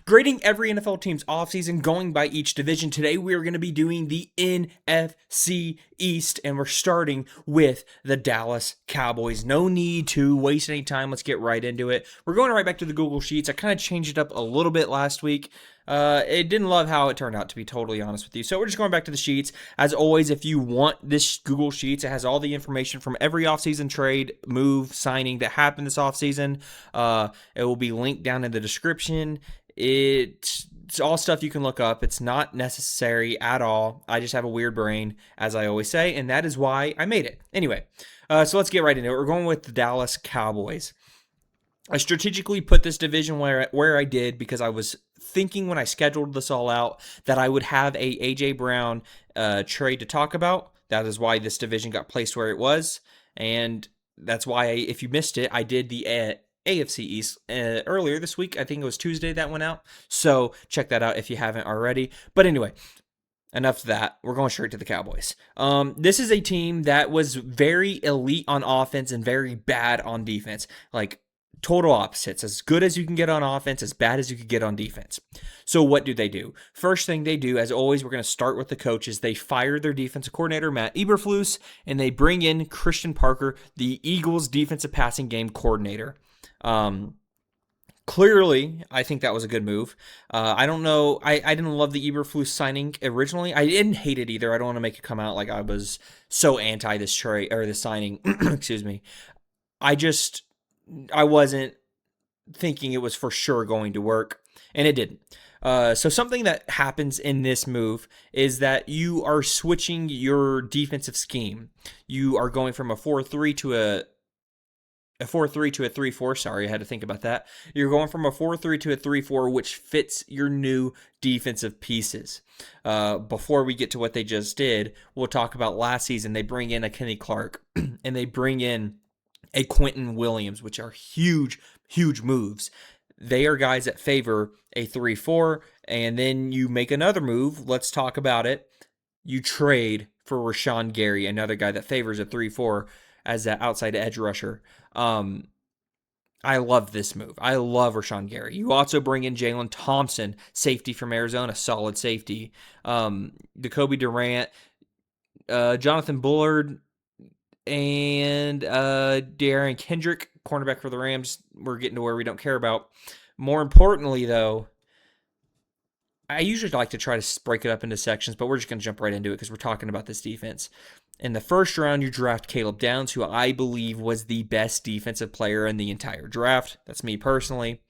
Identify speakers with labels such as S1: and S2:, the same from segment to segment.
S1: Grading every NFL team's offseason, going by each division. Today we are going to be doing the NFC East, and we're starting with the Dallas Cowboys. No need to waste any time. Let's get right into it. We're going right back to the Google Sheets. I kind of changed it up a little bit last week. It didn't love how it turned out, to be totally honest with you. So we're just going back to the sheets. As always, if you want this Google Sheets, it has all the information from every offseason trade, move, signing that happened this offseason. It will be linked down in the description. It's all stuff you can look up. It's not necessary at all. I just have a weird brain, as I always say, and that is why I made it. Anyway, so let's get right into it. We're going with the Dallas Cowboys. I strategically put this division where I did because I was thinking when I scheduled this all out that I would have a A.J. Brown trade to talk about. That is why this division got placed where it was, and that's why, if you missed it, I did the AFC East earlier this week. I think it was Tuesday that went out, so check that out if you haven't already. But anyway, enough of that. We're going straight to the Cowboys. This is a team that was very elite on offense and very bad on defense. Like, total opposites. As good as you can get on offense, as bad as you could get on defense. So what do? First thing they do, as always, we're going to start with the coaches. They fire their defensive coordinator, Matt Eberflus, and they bring in Christian Parker, the Eagles' defensive passing game coordinator. Clearly, I think that was a good move. I don't know. I didn't love the Eberflus signing originally. I didn't hate it either. I don't want to make it come out like I was so anti this trade or this signing. Excuse me. I wasn't thinking it was for sure going to work, and it didn't. So something that happens in this move is that you are switching your defensive scheme. You are going from a 4-3 to a 4-3 to a 3-4. Sorry, I had to think about that. You're going from a 4-3 to a 3-4, which fits your new defensive pieces. Before we get to what they just did, we'll talk about last season. They bring in a Kenny Clark, and they bring in a Quentin Williams, which are huge, huge moves. They are guys that favor a 3-4, and then you make another move. Let's talk about it. You trade for Rashawn Gary, another guy that favors a 3-4 as that outside edge rusher. I love this move. I love Rashawn Gary. You also bring in Jalen Thompson, safety from Arizona, solid safety. Jacoby Durant, Jonathan Bullard, and Darren Kendrick, cornerback for the Rams. We're getting to where we don't care about. More importantly, though, I usually like to try to break it up into sections, but we're just going to jump right into it because we're talking about this defense. In the first round, you draft Caleb Downs, who I believe was the best defensive player in the entire draft. That's me personally.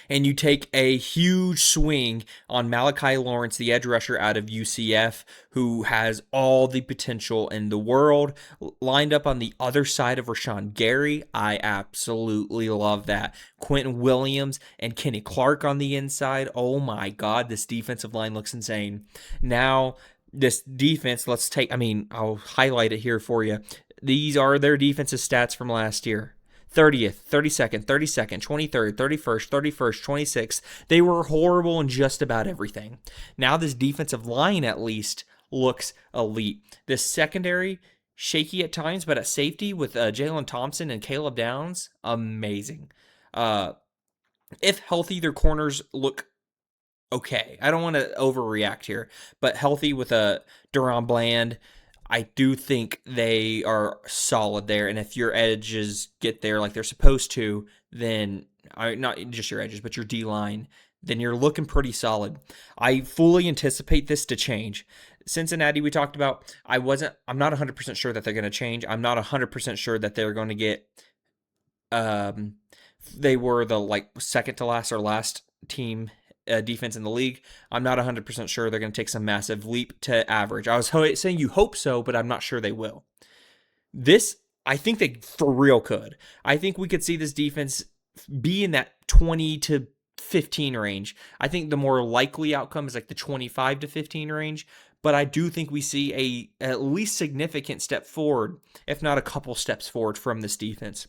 S1: And you take a huge swing on Malachi Lawrence, the edge rusher out of UCF, who has all the potential in the world, lined up on the other side of Rashawn Gary. I absolutely love that. Quentin Williams and Kenny Clark on the inside. Oh my God, this defensive line looks insane. Now, this defense, I'll highlight it here for you. These are their defensive stats from last year. 30th, 32nd, 32nd, 23rd, 31st, 31st, 26th. They were horrible in just about everything. Now this defensive line at least looks elite. This secondary, shaky at times, but at safety with Jalen Thompson and Caleb Downs, amazing. If healthy, their corners look okay. I don't want to overreact here, but healthy with a Duron Bland, I do think they are solid there. And if your edges get there like they're supposed to, then not just your edges, but your D-line, then you're looking pretty solid. I fully anticipate this to change. Cincinnati, we talked about, I'm not 100% sure that they're going to change. I'm not 100% sure that they're going to get, they were the second to last or last team defense in the league. I'm not 100% sure they're going to take some massive leap to average. I was saying you hope so, but I'm not sure they will. I think they for real could. I think we could see this defense be in that 20 to 15 range. I think the more likely outcome is like the 25 to 15 range, but I do think we see a at least significant step forward, if not a couple steps forward from this defense.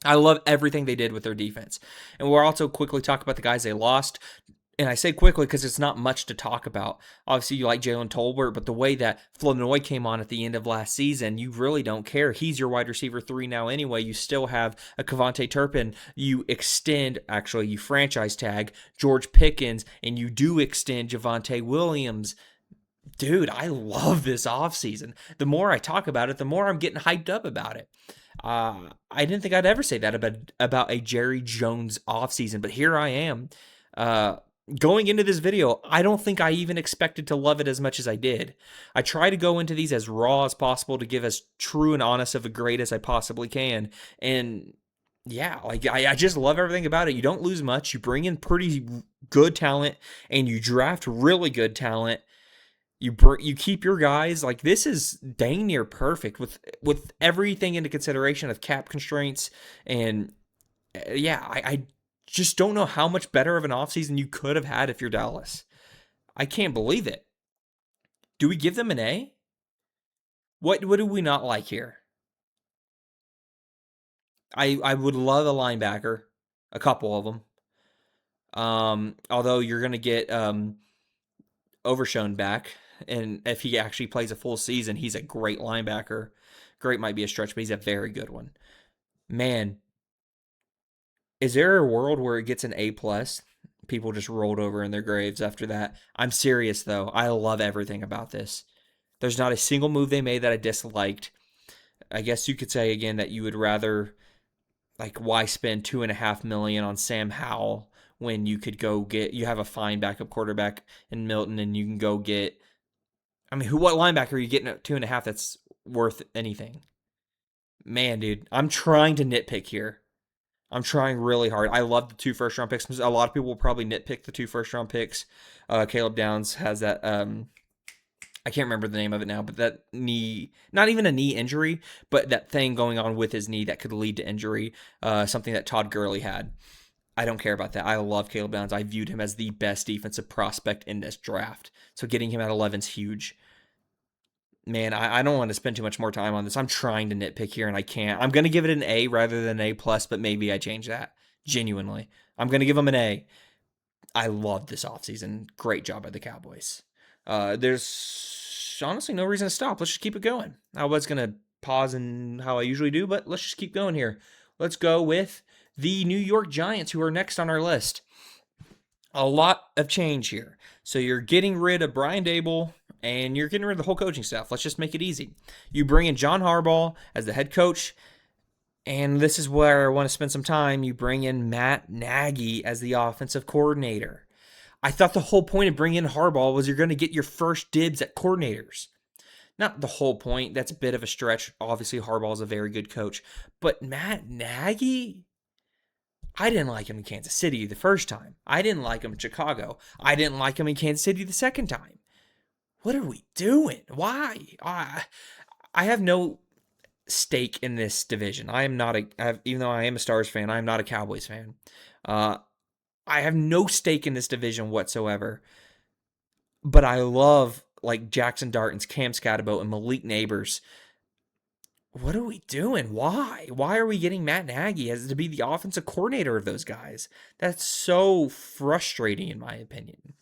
S1: I love everything they did with their defense. And we'll also quickly talk about the guys they lost. and I say quickly because it's not much to talk about. Obviously, you like Jalen Tolbert, but the way that Flournoy came on at the end of last season, you really don't care. He's your wide receiver 3 now anyway. You still have a Kevontae Turpin. You franchise tag George Pickens, and you do extend Javonte Williams. Dude, I love this offseason. The more I talk about it, the more I'm getting hyped up about it. I didn't think I'd ever say that about a Jerry Jones offseason, but here I am. Uh, Going into this video, I don't think I even expected to love it as much as I did. I try to go into these as raw as possible to give as true and honest of a grade as I possibly can. And yeah, like I just love everything about it. You don't lose much. You bring in pretty good talent and you draft really good talent. You keep your guys. Like, this is dang near perfect with everything into consideration of cap constraints. And yeah, I just don't know how much better of an offseason you could have had if you're Dallas. I can't believe it. Do we give them an A? What do we not like here? I would love a linebacker, a couple of them. Although you're gonna get Overshown back, and if he actually plays a full season, he's a great linebacker. Great might be a stretch, but he's a very good one. Man, is there a world where it gets an A plus? People just rolled over in their graves after that. I'm serious though. I love everything about this. There's not a single move they made that I disliked. I guess you could say again that you would rather, like, why spend $2.5 million on Sam Howell when you have a fine backup quarterback in Milton, and you can go get. I mean, what linebacker are you getting at 2.5 that's worth anything? Man, dude, I'm trying to nitpick here. I'm trying really hard. I love the 2 first round picks. A lot of people will probably nitpick the 2 first round picks. Caleb Downs has that. I can't remember the name of it now, but that knee, not even a knee injury, but that thing going on with his knee that could lead to injury. Something that Todd Gurley had. I don't care about that. I love Caleb Downs. I viewed him as the best defensive prospect in this draft. So getting him at 11 is huge. Man, I don't want to spend too much more time on this. I'm trying to nitpick here and I can't. I'm going to give it an A rather than an A plus, but maybe I change that. Genuinely. I'm going to give them an A. I love this offseason. Great job by the Cowboys. There's honestly no reason to stop. Let's just keep it going. I was going to pause in how I usually do, but let's just keep going here. Let's go with the New York Giants, who are next on our list. A lot of change here. So you're getting rid of Brian Dable, and you're getting rid of the whole coaching staff. Let's just make it easy. You bring in John Harbaugh as the head coach, and this is where I want to spend some time. You bring in Matt Nagy as the offensive coordinator. I thought the whole point of bringing in Harbaugh was you're going to get your first dibs at coordinators. Not the whole point. That's a bit of a stretch. Obviously, Harbaugh is a very good coach. But Matt Nagy? I didn't like him in Kansas City the first time. I didn't like him in Chicago. I didn't like him in Kansas City the second time. What are we doing? Why? I have no stake in this division. I am not even though I am a Stars fan, I am not a Cowboys fan. I have no stake in this division whatsoever. But I love, like, Jackson Darton's, Cam Scatterbo, and Malik Neighbors. What are we doing? Why? Why are we getting Matt Nagy as to be the offensive coordinator of those guys? That's so frustrating, in my opinion.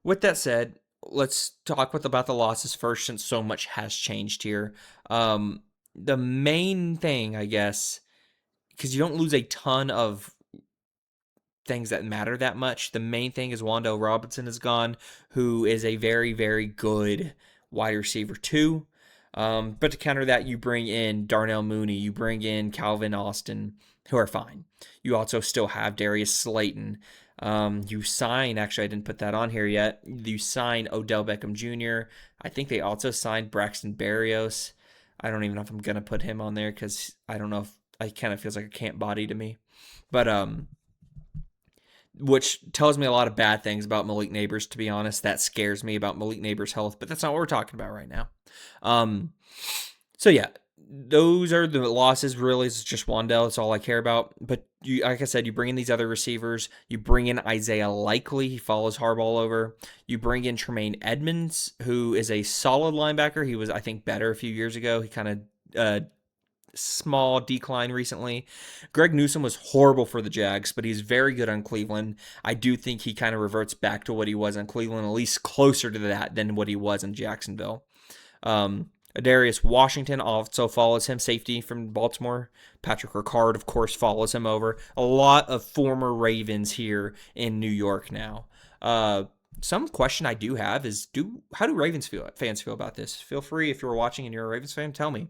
S1: With that said, let's talk about the losses first, since so much has changed here. The main thing, I guess, because you don't lose a ton of things that matter that much. The main thing is Wando Robinson is gone, who is a very, very good wide receiver too. But to counter that, you bring in Darnell Mooney, you bring in Calvin Austin, who are fine. You also still have Darius Slayton. You sign, actually, I didn't put that on here yet. You sign Odell Beckham Jr. I think they also signed Braxton Berrios. I don't even know if I'm going to put him on there because I don't know if it kind of feels like a camp body to me. But, which tells me a lot of bad things about Malik Neighbors, to be honest. That scares me about Malik Neighbors' health, but that's not what we're talking about right now. So yeah, those are the losses. Really, it's just Wandell. That's all I care about. But you, like I said, you bring in these other receivers. You bring in Isaiah Likely. He follows Harbaugh over. You bring in Tremaine Edmonds, who is a solid linebacker. He was, I think, better a few years ago. He kind of small decline recently. Greg Newsome was horrible for the Jags, but he's very good on Cleveland. I do think he kind of reverts back to what he was on Cleveland, at least closer to that than what he was in Jacksonville. Adarius Washington also follows him, safety from Baltimore. Patrick Ricard, of course, follows him over. A lot of former Ravens here in New York now. Some question I do have is, how do fans feel about this? Feel free, if you're watching and you're a Ravens fan, tell me.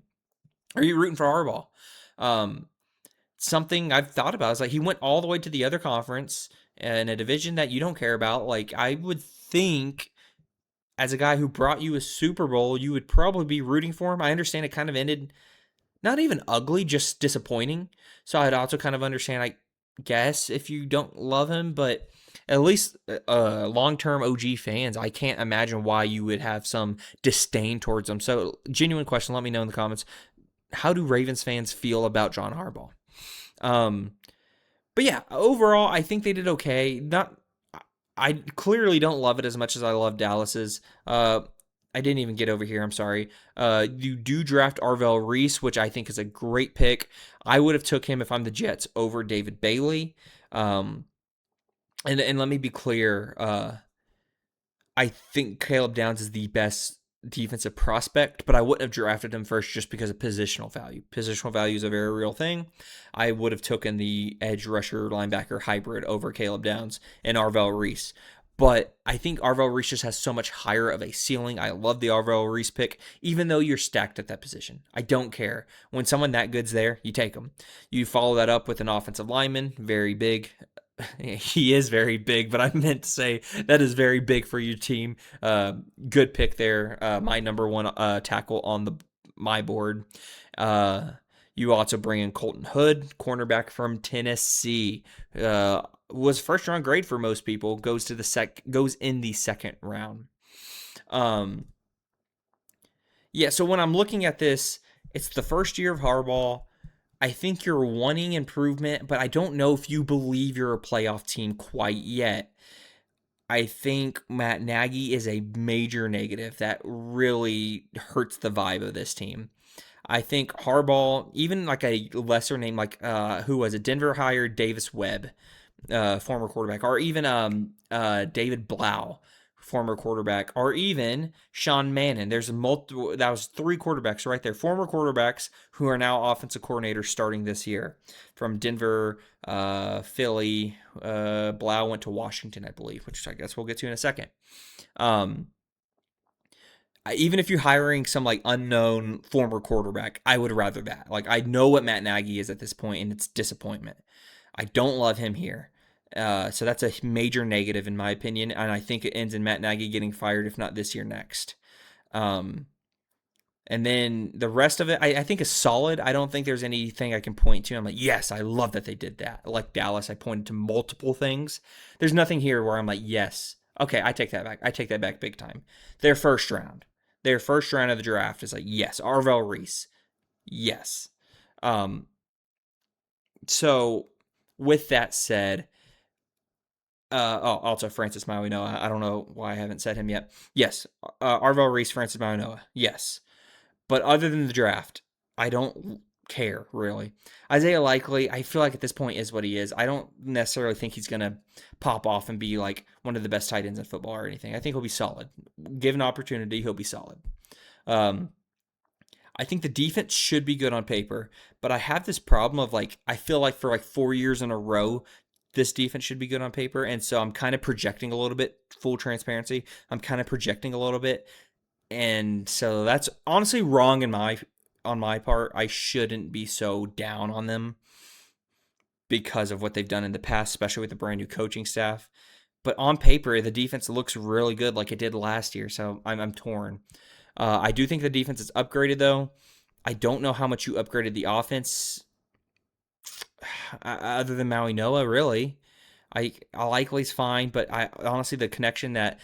S1: Are you rooting for Harbaugh? Something I've thought about is like he went all the way to the other conference in a division that you don't care about. Like I would think, as a guy who brought you a Super Bowl, you would probably be rooting for him. I understand it kind of ended not even ugly, just disappointing. So I'd also kind of understand, I guess, if you don't love him, but at least long-term OG fans, I can't imagine why you would have some disdain towards him. So genuine question, let me know in the comments. How do Ravens fans feel about John Harbaugh? But yeah, overall, I think they did okay. I clearly don't love it as much as I love Dallas's. I didn't even get over here. I'm sorry. You do draft Arvell Reese, which I think is a great pick. I would have took him if I'm the Jets over David Bailey. And let me be clear. I think Caleb Downs is the best defensive prospect, but I wouldn't have drafted him first just because of positional value. Positional value is a very real thing. I would have taken the edge rusher linebacker hybrid over Caleb Downs and Arvell Reese. But I think Arvell Reese just has so much higher of a ceiling. I love the Arvell Reese pick, even though you're stacked at that position. I don't care. When someone that good's there, you take them. You follow that up with an offensive lineman, very big. He is very big, but I meant to say that is very big for your team. Good pick there. My number one tackle on my board. You also bring in Colton Hood, cornerback from Tennessee. Was first round grade for most people. Goes in the second round. Yeah. So when I'm looking at this, it's the first year of Harbaugh. I think you're wanting improvement, but I don't know if you believe you're a playoff team quite yet. I think Matt Nagy is a major negative that really hurts the vibe of this team. I think Harbaugh, even like a lesser name like who was it? Denver hired Davis Webb, former quarterback, or even David Blau, former quarterback, or even Sean Mannon. There's multiple. That was three quarterbacks right there, former quarterbacks who are now offensive coordinators starting this year from Denver, Philly. Blau went to Washington, I believe, which I guess we'll get to in a second. Even if you're hiring some like unknown former quarterback, I would rather that. Like I know what Matt Nagy is at this point, and it's disappointment. I don't love him here. So that's a major negative in my opinion, and I think it ends in Matt Nagy getting fired, if not this year, next. And then the rest of it, I think is solid. I don't think there's anything I can point to. I'm like, yes, I love that they did that. Like Dallas, I pointed to multiple things. There's nothing here where I'm like, yes, okay, I take that back. I take that back big time. Their first round of the draft is like, yes, Arvell Reese, yes. So with that said, also Francis Mauigoa. I don't know why I haven't said him yet. Yes, Arvell Reese, Francis Mauigoa. Yes, but other than the draft, I don't care really. Isaiah Likely, I feel like at this point is what he is. I don't necessarily think he's gonna pop off and be like one of the best tight ends in football or anything. I think he'll be solid. Given opportunity, he'll be solid. I think the defense should be good on paper, but I have this problem of like, I feel like for like 4 years in a row, this defense should be good on paper. And so I'm kind of projecting a little bit, full transparency. I'm kind of projecting a little bit. And so that's honestly wrong on my part. I shouldn't be so down on them because of what they've done in the past, especially with the brand new coaching staff. But on paper, the defense looks really good like it did last year. So I'm torn. I do think the defense is upgraded, though. I don't know how much you upgraded the offense other than Mauigoa, really. I Likely's fine, but I honestly, the connection that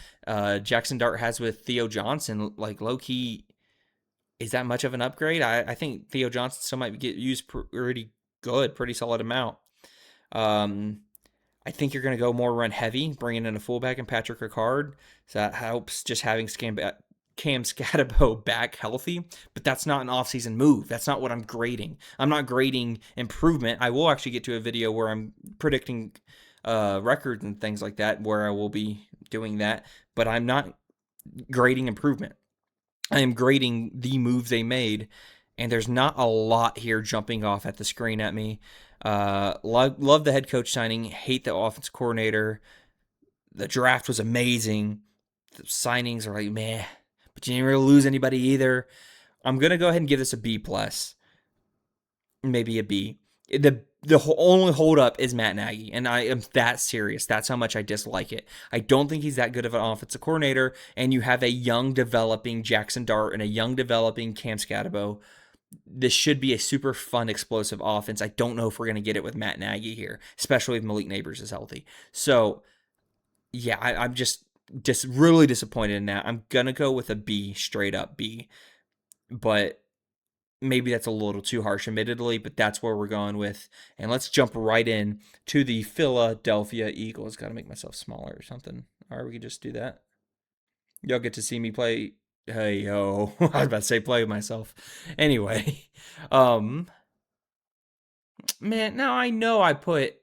S1: Jackson Dart has with Theo Johnson, like low-key, is that much of an upgrade? I think Theo Johnson still might get used pretty solid amount. I think you're going to go more run heavy, bringing in a fullback and Patrick Ricard. So that helps just having Cam Scatabo back healthy, but that's not an offseason move. That's not what I'm grading. I'm not grading improvement. I will actually get to a video where I'm predicting records and things like that, where I will be doing that, but I'm not grading improvement. I am grading the moves they made, and there's not a lot here jumping off at the screen at me. Love the head coach signing, hate the offense coordinator. The draft was amazing. The signings are like meh, but you didn't really lose anybody either. I'm gonna go ahead and give this a B plus, maybe a B. The only holdup is Matt Nagy, and I am that serious. That's how much I dislike it. I don't think he's that good of an offensive coordinator, and you have a young developing Jackson Dart and a young developing Cam Scatabo. This should be a super fun, explosive offense. I don't know if we're going to get it with Matt Nagy here, especially if Malik Neighbors is healthy. So, yeah, I'm just really disappointed in that. I'm going to go with a B, straight up B. But maybe that's a little too harsh, admittedly, but that's where we're going with. And let's jump right in to the Philadelphia Eagles. Got to make myself smaller or something. All right, we can just do that. Y'all get to see me play. Hey, yo. I was about to say play with myself. Anyway, man, now I know I put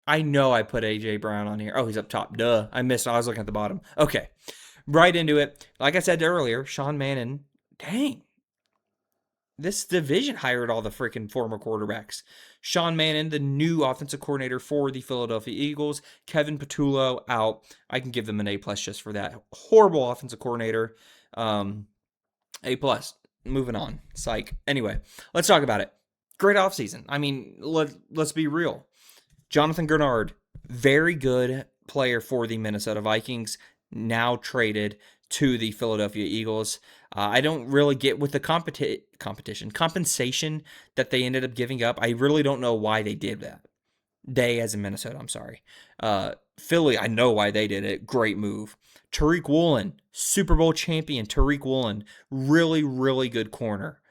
S1: AJ Brown on here. Oh, he's up top. Duh. I missed. I was looking at the bottom. Okay. Right into it. Like I said earlier, Sean Mannon. Dang. This division hired all the freaking former quarterbacks. Sean Mannon, the new offensive coordinator for the Philadelphia Eagles. Kevin Patullo out. I can give them an A plus just for that. Horrible offensive coordinator. A plus. Moving on. Psych. Anyway, let's talk about it. Great offseason. I mean, let's be real. Jonathan Grenard, very good player for the Minnesota Vikings, now traded to the Philadelphia Eagles. I don't really get with the compensation that they ended up giving up. I really don't know why they did that. They, as in Minnesota, I'm sorry. Philly, I know why they did it. Great move. Tariq Woolen, Super Bowl champion Tariq Woolen, really, really good corner.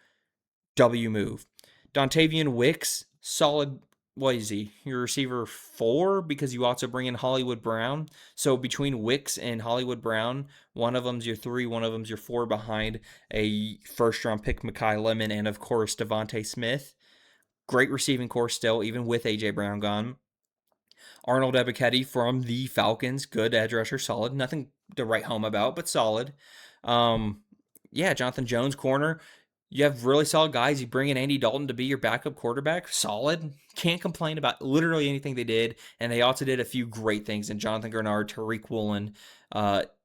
S1: W move. Dontavian Wicks, solid. What is he? Your receiver 4 because you also bring in Hollywood Brown. So between Wicks and Hollywood Brown, one of them's your 3, one of them's your 4 behind a first-round pick, Mekhi Lemon, and of course Devontae Smith. Great receiving core still, even with A.J. Brown gone. Arnold Ebiketie from the Falcons, good edge rusher, solid. Nothing to write home about, but solid. Yeah, Jonathan Jones, corner. You have really solid guys. You bring in Andy Dalton to be your backup quarterback. Solid. Can't complain about literally anything they did. And they also did a few great things in Jonathan Grenard, Tariq Woolen.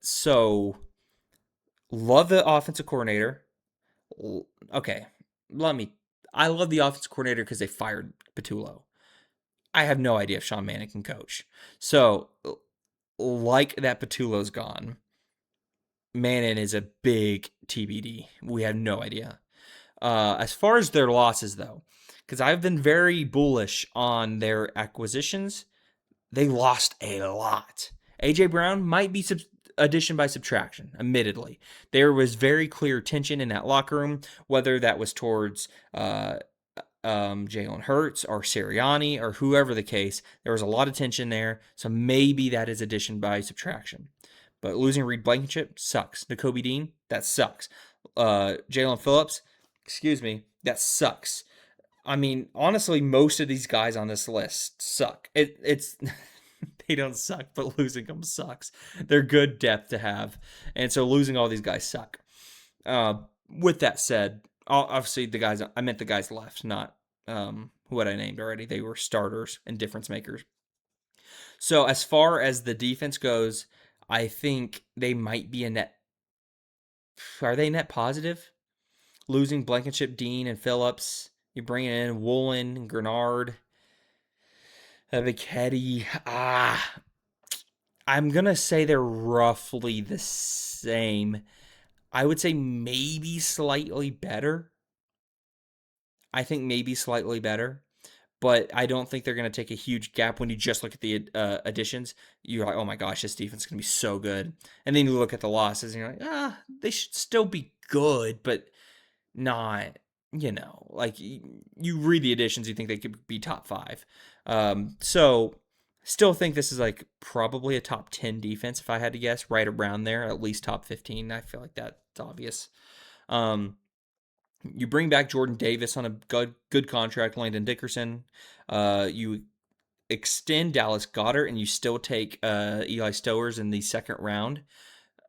S1: So, love the offensive coordinator. Okay, I love the offensive coordinator because they fired Patullo. I have no idea if Sean Manning can coach. So, like that Patullo's gone. Manning is a big TBD. We have no idea. As far as their losses, though, because I've been very bullish on their acquisitions, they lost a lot. A.J. Brown might be addition by subtraction, admittedly. There was very clear tension in that locker room, whether that was towards Jalen Hurts or Sirianni or whoever the case. There was a lot of tension there, so maybe that is addition by subtraction. But losing Reed Blankenship sucks. Nakobe Dean, that sucks. Jalen Phillips, that sucks. I mean, honestly, most of these guys on this list suck. It's they don't suck, but losing them sucks. They're good depth to have, and so losing all these guys suck. With that said, obviously I meant the guys left, not what I named already. They were starters and difference makers. So as far as the defense goes, I think they might be a net. Are they net positive? Losing Blankenship, Dean, and Phillips. You're bringing in Woolen and Grenard. Ebiketie. I'm going to say they're roughly the same. I would say maybe slightly better. I think maybe slightly better. But I don't think they're going to take a huge gap when you just look at the additions. You're like, oh my gosh, this defense is going to be so good. And then you look at the losses and you're like, they should still be good, but not, like you read the additions, you think they could be top 5. So Still think this is like probably a top 10 defense if I had to guess, right around there, at least top 15. I feel like that's obvious. Um, you bring back Jordan Davis on a good contract, Landon Dickerson. You extend Dallas Goedert, and you still take Eli Stowers in the second round.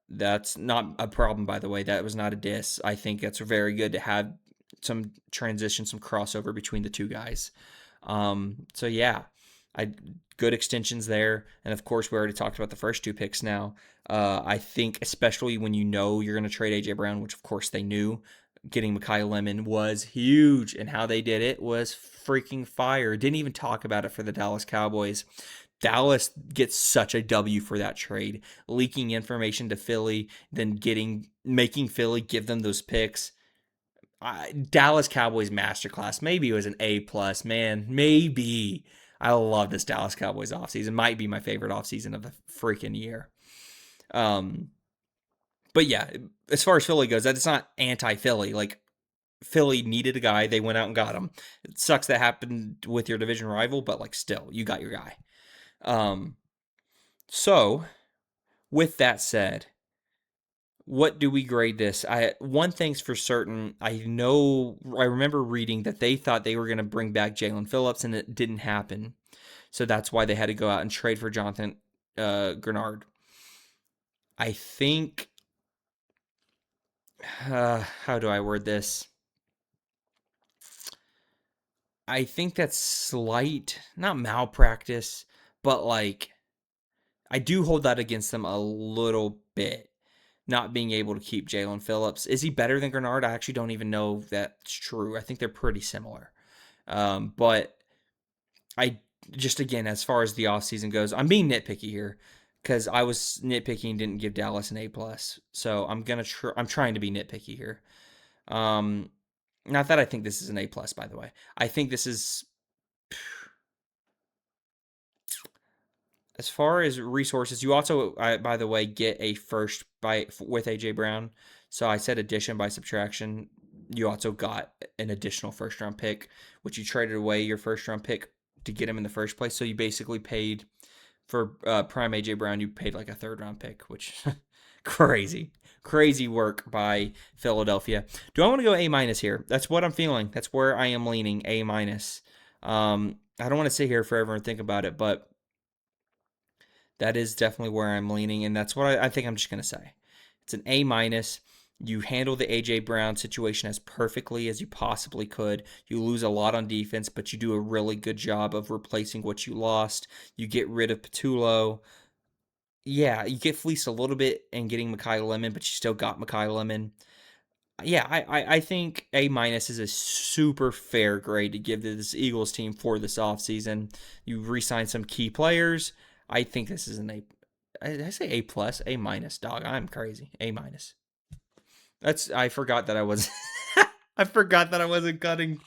S1: That's not a problem, by the way. That was not a diss. I think it's very good to have some transition, some crossover between the two guys. So yeah, I good extensions there, and of course we already talked about the first two picks. Now, I think especially when you know you're going to trade AJ Brown, which of course they knew, getting Mekhi Lemon was huge, and how they did it was freaking fire. Didn't even talk about it for the Dallas Cowboys. Dallas gets such a W for that trade, leaking information to Philly, then making Philly give them those picks. Dallas Cowboys masterclass. Maybe it was an A plus, man. Maybe. I love this Dallas Cowboys offseason. Might be my favorite offseason of the freaking year. But yeah, as far as Philly goes, that's not anti-Philly. Like, Philly needed a guy, they went out and got him. It sucks that happened with your division rival, but like still, you got your guy. So with that said, what do we grade this? One thing's for certain. I remember reading that they thought they were going to bring back Jalen Phillips, and it didn't happen. So that's why they had to go out and trade for Jonathan Grenard. I think, how do I word this? I think that's slight, not malpractice, but like, I do hold that against them a little bit. Not being able to keep Jalen Phillips. Is he better than Grenard? I actually don't even know if that's true. I think they're pretty similar. But I just, again, as far as the offseason goes, I'm being nitpicky here because I was nitpicking, didn't give Dallas an A plus. So I'm trying to be nitpicky here. Not that I think this is an A plus, by the way. I think this is, as far as resources, you also, by the way, get a first with AJ Brown. So I said addition by subtraction. You also got an additional first round pick, which you traded away your first round pick to get him in the first place. So you basically paid for prime AJ Brown. You paid like a third round pick, which crazy work by Philadelphia. Do I want to go A minus here? That's what I'm feeling. That's where I am leaning. A minus. I don't want to sit here forever and think about it, but that is definitely where I'm leaning, and that's what I think I'm just going to say. It's an A minus. You handle the A.J. Brown situation as perfectly as you possibly could. You lose a lot on defense, but you do a really good job of replacing what you lost. You get rid of Patullo. Yeah, you get fleeced a little bit in getting Mekhi Lemon, but you still got Mekhi Lemon. Yeah, I think A minus is a super fair grade to give to this Eagles team for this offseason. You re-sign some key players. I think this is an A. I say A plus, A minus, dog. I'm crazy. A minus. I forgot that I was. I forgot that I wasn't cutting.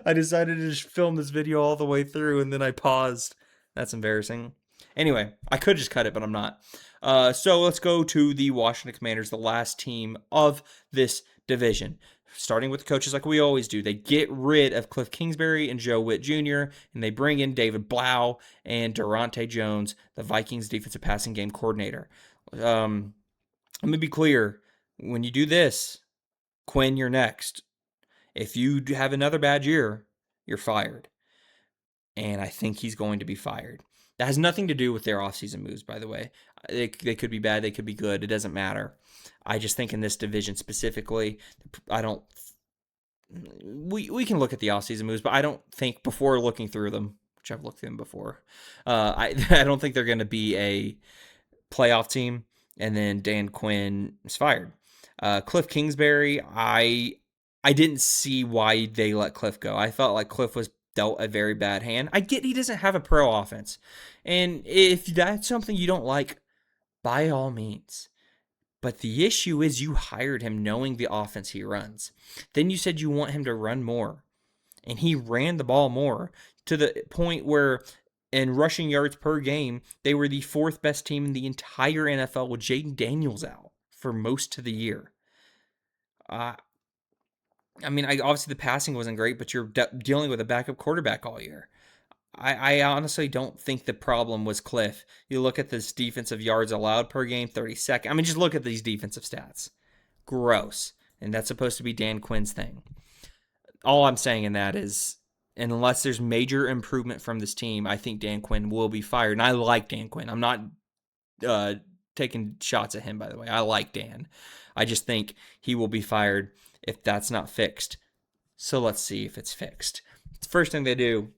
S1: I decided to just film this video all the way through, and then I paused. That's embarrassing. Anyway, I could just cut it, but I'm not. So let's go to the Washington Commanders, the last team of this division. Starting with the coaches like we always do. They get rid of Cliff Kingsbury and Joe Witt Jr., and they bring in David Blau and Durante Jones, the Vikings defensive passing game coordinator. Let me be clear. When you do this, Quinn, you're next. If you have another bad year, you're fired. And I think he's going to be fired. That has nothing to do with their offseason moves, by the way. They could be bad, they could be good. It doesn't matter. I just think in this division specifically, I don't. We can look at the offseason moves, but I don't think before looking through them, which I've looked through them before, I don't think they're going to be a playoff team. And then Dan Quinn is fired. Cliff Kingsbury, I didn't see why they let Cliff go. I felt like Cliff was dealt a very bad hand. I get he doesn't have a pro offense. And if that's something you don't like, by all means. But the issue is you hired him knowing the offense he runs. Then you said you want him to run more. And he ran the ball more to the point where in rushing yards per game, they were the fourth best team in the entire NFL with Jaden Daniels out for most of the year. Obviously the passing wasn't great, but you're dealing with a backup quarterback all year. I honestly don't think the problem was Cliff. You look at this defensive yards allowed per game, 32nd. I mean, just look at these defensive stats. Gross. And that's supposed to be Dan Quinn's thing. All I'm saying in that is, unless there's major improvement from this team, I think Dan Quinn will be fired. And I like Dan Quinn. I'm not uh, taking shots at him, by the way. I like Dan. I just think he will be fired if that's not fixed. So let's see if it's fixed. First thing they do,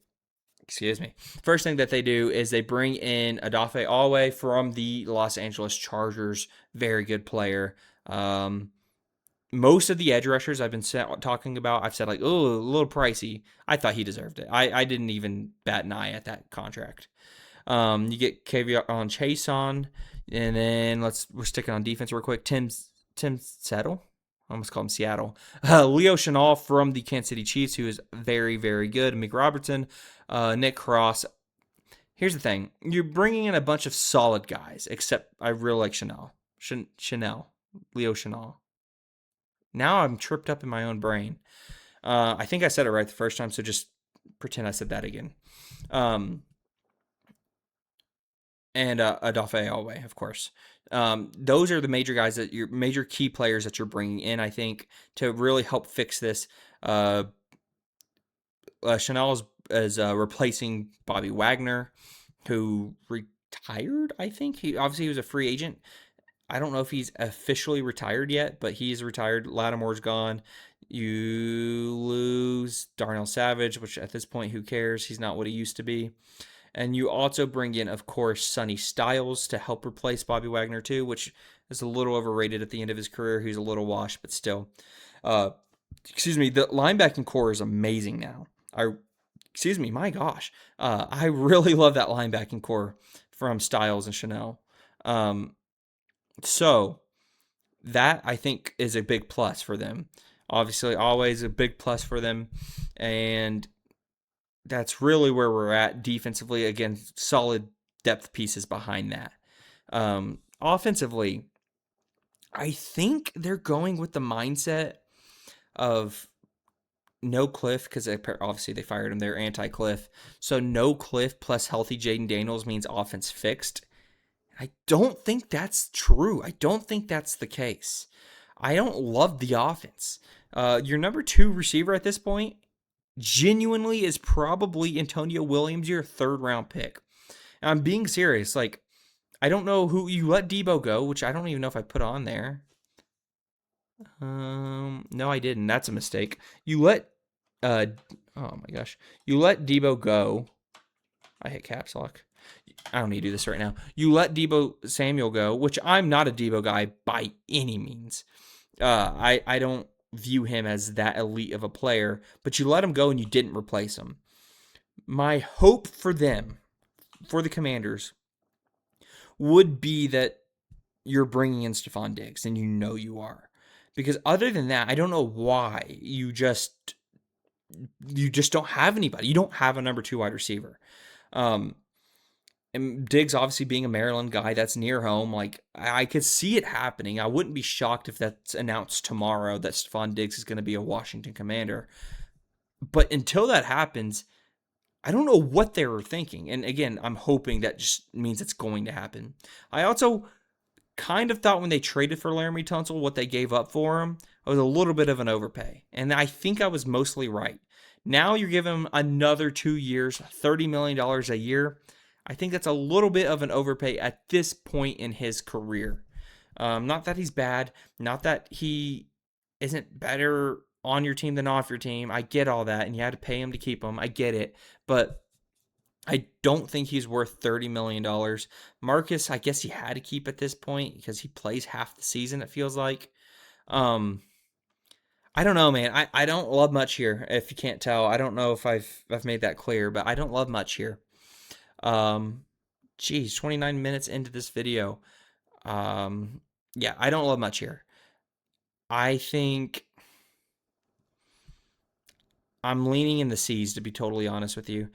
S1: excuse me. First thing that they do is they bring in Odafe Alway from the Los Angeles Chargers. Very good player. Most of the edge rushers I've been talking about, I've said like, oh, a little pricey. I thought he deserved it. I didn't even bat an eye at that contract. You get Kavion Chase on, and then we're sticking on defense real quick. Tim Settle, I almost called him Seattle. Leo Chenal from the Kansas City Chiefs, who is very, very good. Mick Robertson, Nick Cross. Here's the thing: you're bringing in a bunch of solid guys, except I really like Leo Chenal. Now I'm tripped up in my own brain. I think I said it right the first time, so just pretend I said that again. And Odafe Alway, of course. Those are the major guys major key players that you're bringing in, I think, to really help fix this. Chanel is replacing Bobby Wagner, who retired, I think. He was a free agent. I don't know if he's officially retired yet, but he's retired. Lattimore's gone. You lose Darnell Savage, which at this point, who cares? He's not what he used to be. And you also bring in, of course, Sonny Styles to help replace Bobby Wagner too, which is a little overrated at the end of his career. He's a little washed, but still. The linebacking core is amazing now. My gosh. I really love that linebacking core from Styles and Chanel. So that I think is a big plus for them. Obviously, always a big plus for them. And that's really where we're at defensively. Again, solid depth pieces behind that. Offensively, I think they're going with the mindset of no Cliff, because obviously they fired him. They're anti-Cliff. So no Cliff plus healthy Jaden Daniels means offense fixed. I don't think that's true. I don't think that's the case. I don't love the offense. Your number 2 receiver at this point genuinely is probably Antonio Williams, your 3rd round pick. And I'm being serious. Like, I don't know who you let Debo go, which I don't even know if I put on there. No, I didn't. That's a mistake. You let oh my gosh. You let Debo go. I hit caps lock. I don't need to do this right now. You let Debo Samuel go, which I'm not a Debo guy by any means. I don't view him as that elite of a player, but you let him go and you didn't replace him. My hope for them, for the Commanders, would be that you're bringing in Stephon Diggs, and you know you are. Because other than that, I don't know why you just don't have anybody. You don't have a number 2 wide receiver. And Diggs obviously being a Maryland guy, that's near home. Like, I could see it happening. I wouldn't be shocked if that's announced tomorrow that Stephon Diggs is going to be a Washington Commander. But until that happens, I don't know what they were thinking. And again, I'm hoping that just means it's going to happen. I also kind of thought when they traded for Laramie Tunsil, what they gave up for him was a little bit of an overpay. And I think I was mostly right. Now you're giving him another 2 years, $30 million a year. I think that's a little bit of an overpay at this point in his career. Not that he's bad. Not that he isn't better on your team than off your team. I get all that, and you had to pay him to keep him. I get it. But I don't think he's worth $30 million. Marcus, I guess he had to keep at this point because he plays half the season, it feels like. I don't know, man. I don't love much here, if you can't tell. I don't know if I've made that clear, but I don't love much here. 29 minutes into this video. Yeah, I don't love much here. I think I'm leaning in the C's, to be totally honest with you.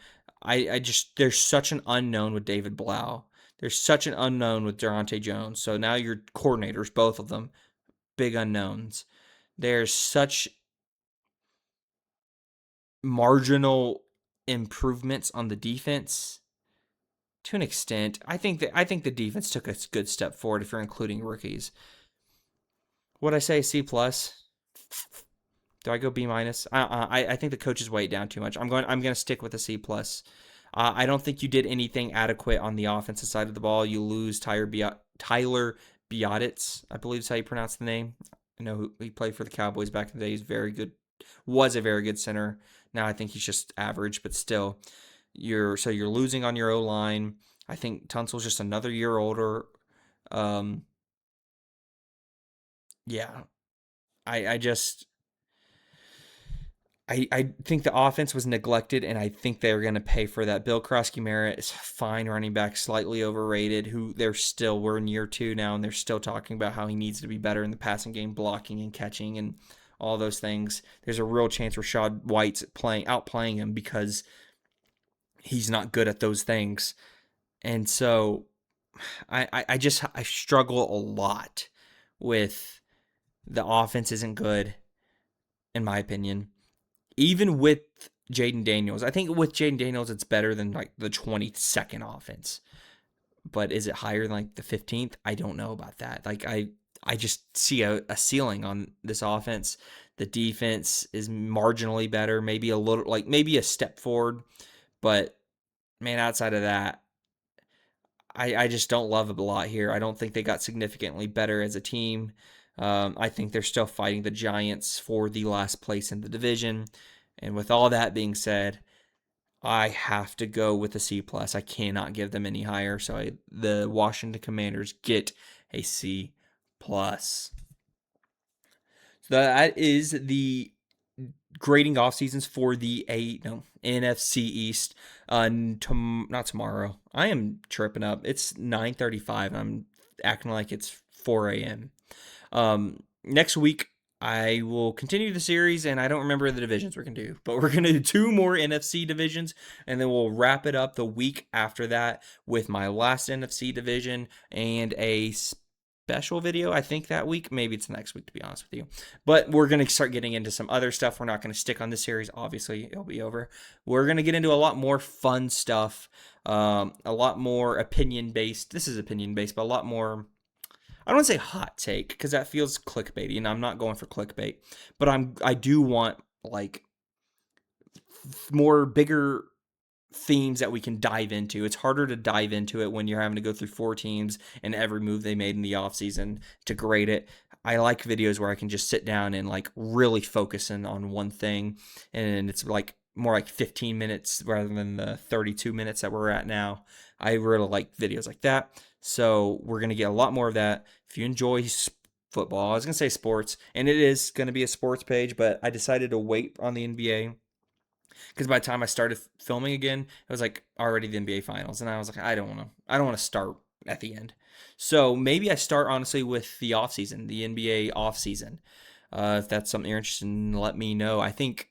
S1: There's such an unknown with David Blau. There's such an unknown with Durante Jones. So now your coordinators, both of them, big unknowns. There's such marginal improvements on the defense to an extent. I think the defense took a good step forward if you're including rookies. Would I say C plus? Do I go B minus? I think the coaches weigh it down too much. I'm going to stick with a C plus. I don't think you did anything adequate on the offensive side of the ball. You lose Tyler Biadasz, I believe is how you pronounce the name. I know he played for the Cowboys back in the day. He's very good. Was a very good center. Now I think he's just average, but still, you're losing on your O line. I think Tunsil's just another year older. Um, yeah, I just I think the offense was neglected, and I think they're going to pay for that. Bill Krosky-Merritt is fine running back, slightly overrated, who we're in year 2 now, and they're still talking about how he needs to be better in the passing game, blocking and catching and all those things. There's a real chance Rachaad White's outplaying him because he's not good at those things. And so I struggle a lot with the offense isn't good, in my opinion. Even with Jaden Daniels, I think with Jaden Daniels, it's better than like the 22nd offense. But is it higher than like the 15th? I don't know about that. Like I just see a ceiling on this offense. The defense is marginally better, maybe a little, like maybe a step forward. But man, outside of that, I just don't love it a lot here. I don't think they got significantly better as a team. I think they're still fighting the Giants for the last place in the division. And with all that being said, I have to go with a C plus. I cannot give them any higher. So the Washington Commanders get a C plus. So that is the grading off seasons for the NFC East. Not tomorrow. I am tripping up. It's 9:35. I'm acting like it's 4 a.m. Next week, I will continue the series, and I don't remember the divisions we're going to do, but we're going to do 2 more NFC divisions, and then we'll wrap it up the week after that with my last NFC division and a special video, I think, that week. Maybe it's next week, to be honest with you. But we're going to start getting into some other stuff. We're not going to stick on this series. Obviously, it'll be over. We're going to get into a lot more fun stuff, a lot more opinion-based. This is opinion-based, but a lot more, I don't want to say hot take because that feels clickbaity, and I'm not going for clickbait. But I do want like more bigger themes that we can dive into. It's harder to dive into it when you're having to go through 4 teams and every move they made in the offseason to grade it. I like videos where I can just sit down and like really focus in on one thing, and it's like more like 15 minutes rather than the 32 minutes that we're at now. I really like videos like that. So we're going to get a lot more of that. If you enjoy football, I was going to say sports, and it is going to be a sports page, but I decided to wait on the NBA because by the time I started filming again, it was like already the NBA finals. And I was like, I don't want to start at the end. So maybe I start honestly with the offseason, the NBA offseason. If that's something you're interested in, let me know. I think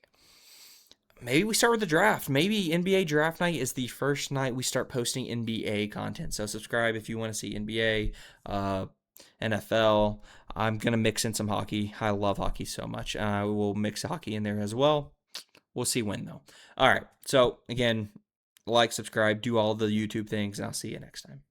S1: maybe we start with the draft. Maybe NBA draft night is the first night we start posting NBA content. So subscribe if you want to see NBA, NFL. I'm going to mix in some hockey. I love hockey so much. I will mix hockey in there as well. We'll see when, though. All right. So, again, like, subscribe, do all the YouTube things, and I'll see you next time.